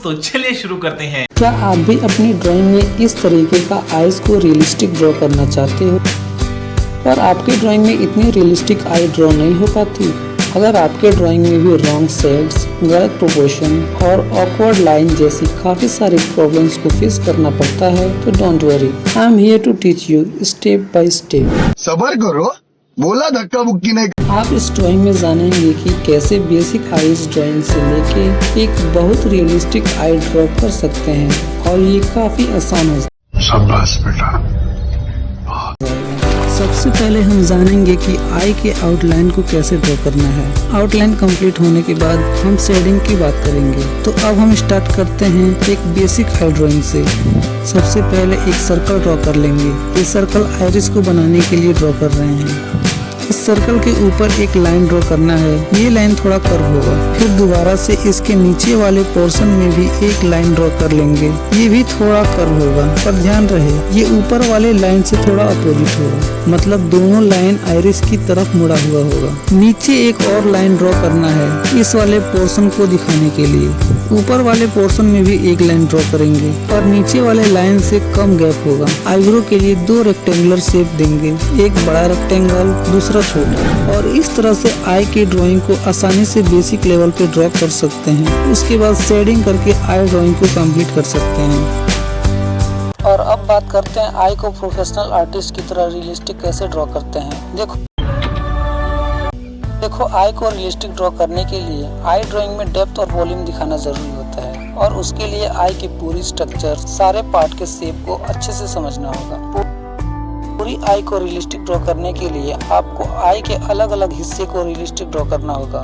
तो चलिए शुरू करते हैं। क्या आप भी अपनी ड्राइंग में इस तरीके का आईज को रियलिस्टिक ड्रॉ करना चाहते हो, पर आपकी ड्राइंग में इतनी रियलिस्टिक आई ड्रॉ नहीं हो पाती? अगर आपके ड्राइंग में भी रॉन्ग शेड्स, गलत प्रोपोर्शन और ऑकवर्ड लाइन जैसी काफी सारी प्रॉब्लम्स को फेस करना पड़ता है तो don't worry, I am here to teach you step by step. सबर करो, बोला धक्का मुक्की नहीं। आप इस ड्राइंग में जानेंगे कि कैसे बेसिक आईज ड्राइंग से लेके एक बहुत रियलिस्टिक आई ड्रॉ कर सकते हैं और ये काफी आसान हो शाबाश बेटा। सबसे पहले हम जानेंगे कि आई के आउटलाइन को कैसे ड्रॉ करना है। आउटलाइन कंप्लीट होने के बाद हम शेडिंग की बात करेंगे। तो अब हम स्टार्ट करते हैं एक बेसिक आई ड्राइंग से। सबसे पहले एक सर्कल ड्रॉ कर लेंगे। ये सर्कल आइरिस को बनाने के लिए ड्रॉ कर रहे हैं। इस सर्कल के ऊपर एक लाइन ड्रॉ करना है। ये लाइन थोड़ा कर्व होगा। फिर दोबारा से इसके नीचे वाले पोर्शन में भी एक लाइन ड्रॉ कर लेंगे। ये भी थोड़ा कर्व होगा, पर ध्यान रहे ये ऊपर वाले लाइन से थोड़ा अपोजिट होगा, मतलब दोनों लाइन आइरिस की तरफ मुड़ा हुआ होगा। नीचे एक और लाइन ड्रॉ करना है इस वाले पोर्शन को दिखाने के लिए। ऊपर वाले पोर्शन में भी एक लाइन ड्रॉ करेंगे और नीचे वाले लाइन से कम गैप होगा। आईब्रो के लिए दो रेक्टेंगुलर शेप देंगे, एक बड़ा रेक्टेंगल, दूसरा छोटा। और इस तरह से आई की ड्राइंग को आसानी से बेसिक लेवल पे ड्रॉ कर सकते हैं। उसके बाद शेडिंग करके आई ड्राइंग को कंप्लीट कर सकते हैं। और अब बात करते हैं आई को प्रोफेशनल आर्टिस्ट की तरह रियलिस्टिक कैसे ड्रॉ करते हैं। देखो आई को रियलिस्टिक ड्रॉ करने के लिए आई ड्राइंग में डेप्थ और वॉल्यूम दिखाना जरूरी होता है और उसके लिए आई की पूरी स्ट्रक्चर, सारे पार्ट के शेप को अच्छे से समझना होगा। पूरी आई को रियलिस्टिक ड्रॉ करने के लिए आपको आई के अलग अलग हिस्से को रियलिस्टिक ड्रॉ करना होगा।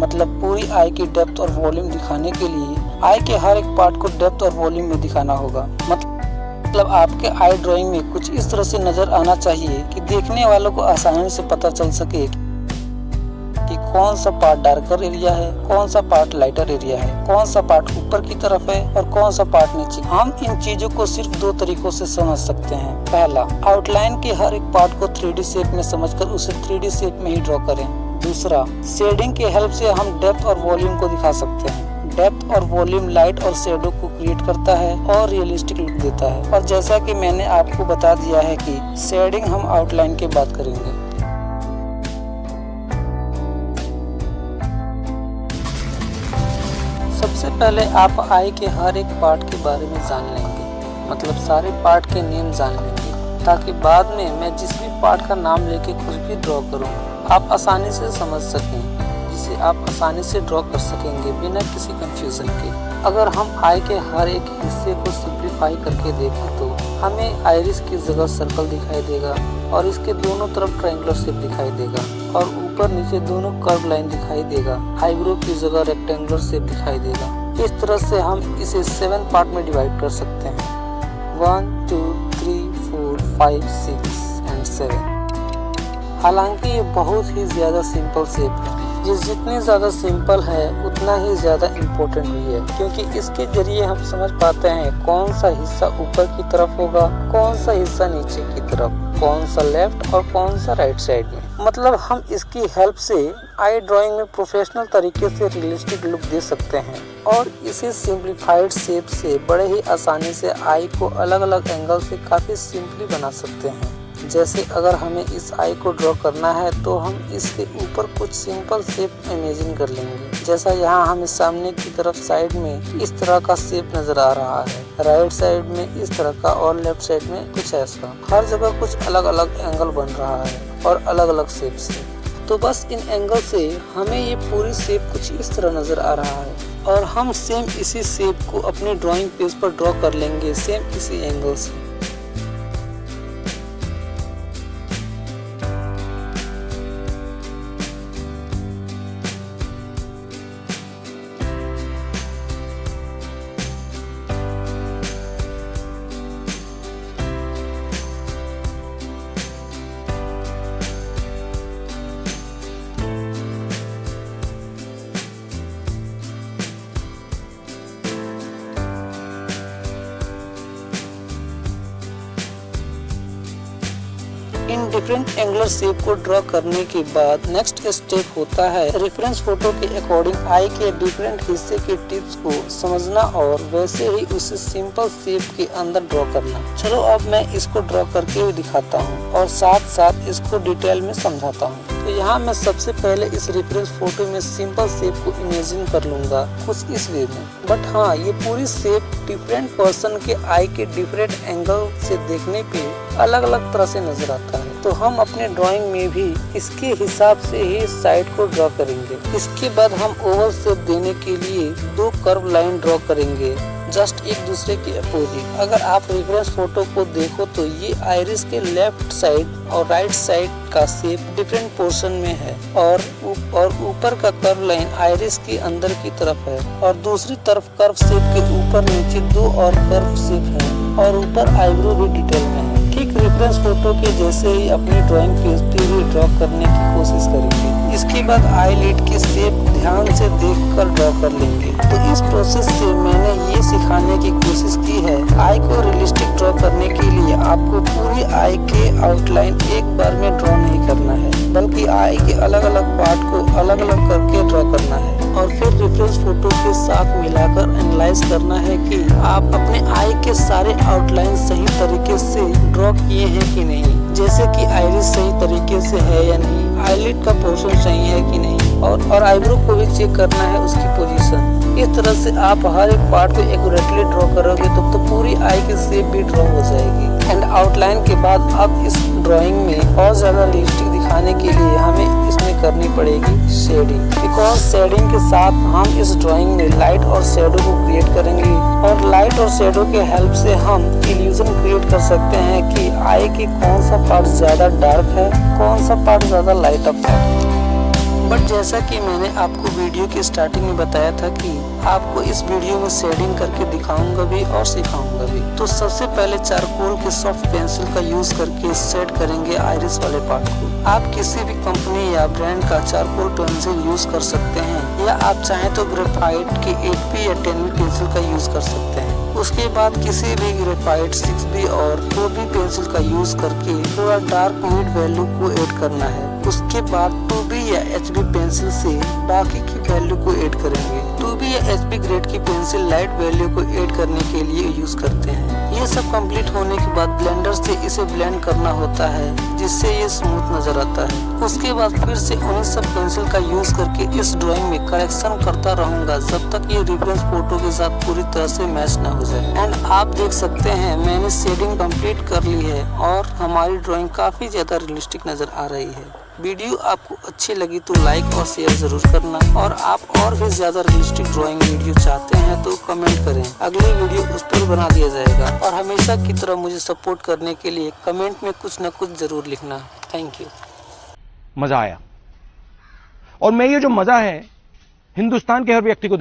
मतलब पूरी आई की डेप्थ और वॉल्यूम दिखाने के लिए आई के हर एक पार्ट को डेप्थ और वॉल्यूम में दिखाना होगा। मतलब आपके आई ड्राइंग में कुछ इस तरह से नजर आना चाहिए कि देखने वालों को आसानी से पता चल सके कि कौन सा पार्ट डार्कर एरिया है, कौन सा पार्ट लाइटर एरिया है, कौन सा पार्ट ऊपर की तरफ है और कौन सा पार्ट नीचे। हम इन चीजों को सिर्फ दो तरीकों से समझ सकते हैं। पहला, आउटलाइन के हर एक पार्ट को 3D शेप में समझकर उसे 3D शेप में ही ड्रॉ करें। दूसरा, शेडिंग के हेल्प से हम डेप्थ और वॉल्यूम को दिखा सकते हैं। डेप्थ और वॉल्यूम लाइट और शेडो को क्रिएट करता है और रियलिस्टिक लुक देता है। और जैसा कि मैंने आपको बता दिया है कि शेडिंग हम आउटलाइन के बाद करेंगे। सबसे पहले आप आई के हर एक पार्ट के बारे में जान लेंगे, मतलब सारे पार्ट के नेम जान लेंगे, ताकि बाद में मैं जिस भी पार्ट का नाम लेके कुछ भी ड्रॉ करूं आप आसानी से समझ सकें, जिसे आप आसानी से ड्रॉ कर सकेंगे बिना किसी कंफ्यूजन के। अगर हम आई के हर एक हिस्से को सिंप्लीफाई करके देखें तो हमें आइरिस की जगह सर्कल दिखाई देगा और इसके दोनों तरफ ट्रायंगुलर शेप दिखाई देगा और ऊपर नीचे दोनों कर्व लाइन दिखाई देगा। आईब्रो की जगह रेक्टेंगुलर शेप दिखाई देगा। इस तरह से हम इसे 7 पार्ट में डिवाइड कर सकते हैं, 1 2 3 4 5 6 एंड 7। हालांकि ये बहुत ही ज्यादा सिंपल शेप है। ये जितनी ज्यादा सिंपल है उतना ही ज्यादा इम्पोर्टेंट भी है, क्योंकि इसके जरिए हम समझ पाते हैं कौन सा हिस्सा ऊपर की तरफ होगा, कौन सा हिस्सा नीचे की तरफ, कौन सा लेफ्ट और कौन सा राइट साइड में। मतलब हम इसकी हेल्प से आई ड्राइंग में प्रोफेशनल तरीके से रियलिस्टिक लुक दे सकते हैं और इसे सिंप्लीफाइड शेप से बड़े ही आसानी से आई को अलग अलग एंगल से काफी सिंपली बना सकते हैं। जैसे अगर हमें इस आई को ड्रॉ करना है तो हम इसके ऊपर कुछ सिंपल शेप इमेजिन कर लेंगे। जैसा यहाँ हमें सामने की तरफ साइड में इस तरह का शेप नजर आ रहा है, राइट साइड में इस तरह का और लेफ्ट साइड में कुछ ऐसा। हर जगह कुछ अलग अलग एंगल बन रहा है और अलग अलग शेप से। तो बस इन एंगल से हमें ये पूरी शेप कुछ इस तरह नजर आ रहा है और हम सेम इसी शेप को अपने ड्राइंग पेज पर ड्रॉ कर लेंगे, सेम इसी एंगल से। इन डिफरेंट एंगुलर शेप को ड्रॉ करने के बाद नेक्स्ट स्टेप होता है रेफरेंस फोटो के अकॉर्डिंग आई के डिफरेंट हिस्से के टिप्स को समझना और वैसे ही उसे सिंपल शेप के अंदर ड्रॉ करना। चलो अब मैं इसको ड्रॉ करके भी दिखाता हूँ और साथ साथ इसको डिटेल में समझाता हूँ। तो यहाँ मैं सबसे पहले इस रेफरेंस फोटो में सिंपल शेप को इमेजिन कर लूंगा कुछ इस वे में। बट हाँ, ये पूरी शेप डिफरेंट पर्सन के आई के डिफरेंट एंगल से देखने पे अलग अलग तरह से नजर आता है। तो हम अपने ड्राइंग में भी इसके हिसाब से ही साइड को ड्रॉ करेंगे। इसके बाद हम ओवल शेप देने के लिए दो कर्व लाइन ड्रॉ करेंगे जस्ट एक दूसरे के अपोजिट। अगर आप रेफरेंस फोटो को देखो तो ये आइरिस के लेफ्ट साइड और राइट साइड का शेप डिफरेंट पोर्शन में है और ऊपर का कर्व लाइन आइरिस के अंदर की तरफ है और दूसरी तरफ कर्व शेप के ऊपर नीचे दो और कर्व शेप है और ऊपर आईब्रो भी डिटेल में है। ठीक रेफरेंस फोटो के जैसे ही अपनी ड्राइंग पेज पे भी ड्रॉ करने की कोशिश करेंगे। इसके बाद आई लिड की शेप ध्यान से देखकर ड्रॉ कर लेंगे। तो इस प्रोसेस से मैंने ये सिखाने की कोशिश की है आई को रियलिस्टिक ड्रॉ करने के लिए आपको पूरी आई के आउटलाइन एक बार में ड्रॉ नहीं करना है, बल्कि आई के अलग अलग पार्ट को अलग अलग करके ड्रॉ करना है और फिर रेफरेंस फोटो के साथ मिलाकर एनालाइज करना है कि आप अपने आई के सारे आउटलाइन सही तरीके से ड्रॉ किए हैं कि नहीं, जैसे कि आइरिस सही तरीके से है या नहीं, आईलिड का पोर्शन सही है कि नहीं और आईब्रो को भी चेक करना है उसकी पोजीशन। इस तरह से आप हर एक पार्ट को एक्यूरेटली ड्रॉ करोगे तो पूरी आई की शेप भी ड्रॉ हो जाएगी। एंड आउटलाइन के बाद अब इस ड्राइंग में और ज्यादा रियलिस्टिक दिखाने के लिए हमें इसमें करनी पड़ेगी शेडिंग, बिकॉज शेडिंग के साथ हम इस ड्राइंग में लाइट और शेडो को क्रिएट करेंगे और लाइट और शेडो के हेल्प से हम इल्यूजन क्रिएट कर सकते हैं कि आई की कौन सा पार्ट ज्यादा डार्क है, कौन सा पार्ट ज्यादा लाइट अप है। बट जैसा कि मैंने आपको वीडियो के स्टार्टिंग में बताया था कि आपको इस वीडियो में शेडिंग करके दिखाऊंगा भी और सिखाऊंगा भी। तो सबसे पहले चारकोल के सॉफ्ट पेंसिल का यूज करके सेट करेंगे आइरिस वाले पार्ट को। आप किसी भी कंपनी या ब्रांड का चारकोल पेंसिल यूज कर सकते हैं या आप चाहें तो ग्रेफाइट के 8B या 10B पेंसिल का यूज कर सकते हैं। उसके बाद किसी भी ग्रेफाइट 6B और 4B पेंसिल का यूज करके थोड़ा डार्क मिड वैल्यू को ऐड करना है। उसके बाद 2B या HB पेंसिल से बाकी की वैल्यू को ऐड करेंगे। 2B या HB ग्रेड की पेंसिल लाइट वैल्यू को ऐड करने के लिए यूज करते हैं। ये सब कंप्लीट होने के बाद ब्लेंडर से इसे ब्लेंड करना होता है जिससे ये स्मूथ नजर आता है। उसके बाद फिर से उन्हीं सब पेंसिल का यूज करके इस ड्राइंग में करेक्शन करता रहूंगा जब तक ये रेफरेंस फोटो के साथ पूरी तरह से मैच न हो जाए। एंड आप देख सकते हैं मैंने शेडिंग कंप्लीट कर ली है और हमारी ड्राइंग काफी ज्यादा रियलिस्टिक नजर आ रही है। वीडियो आपको अच्छी लगी तो लाइक और शेयर जरूर करना और आप और भी ज्यादा रियलिस्टिक ड्राइंग वीडियो चाहते हैं तो कमेंट करें, अगली वीडियो उस पर बना दिया जाएगा। और हमेशा की तरह मुझे सपोर्ट करने के लिए कमेंट में कुछ न कुछ जरूर लिखना। Thank you. मजा आया और मैं ये जो मजा है हिंदुस्तान के हर व्यक्ति को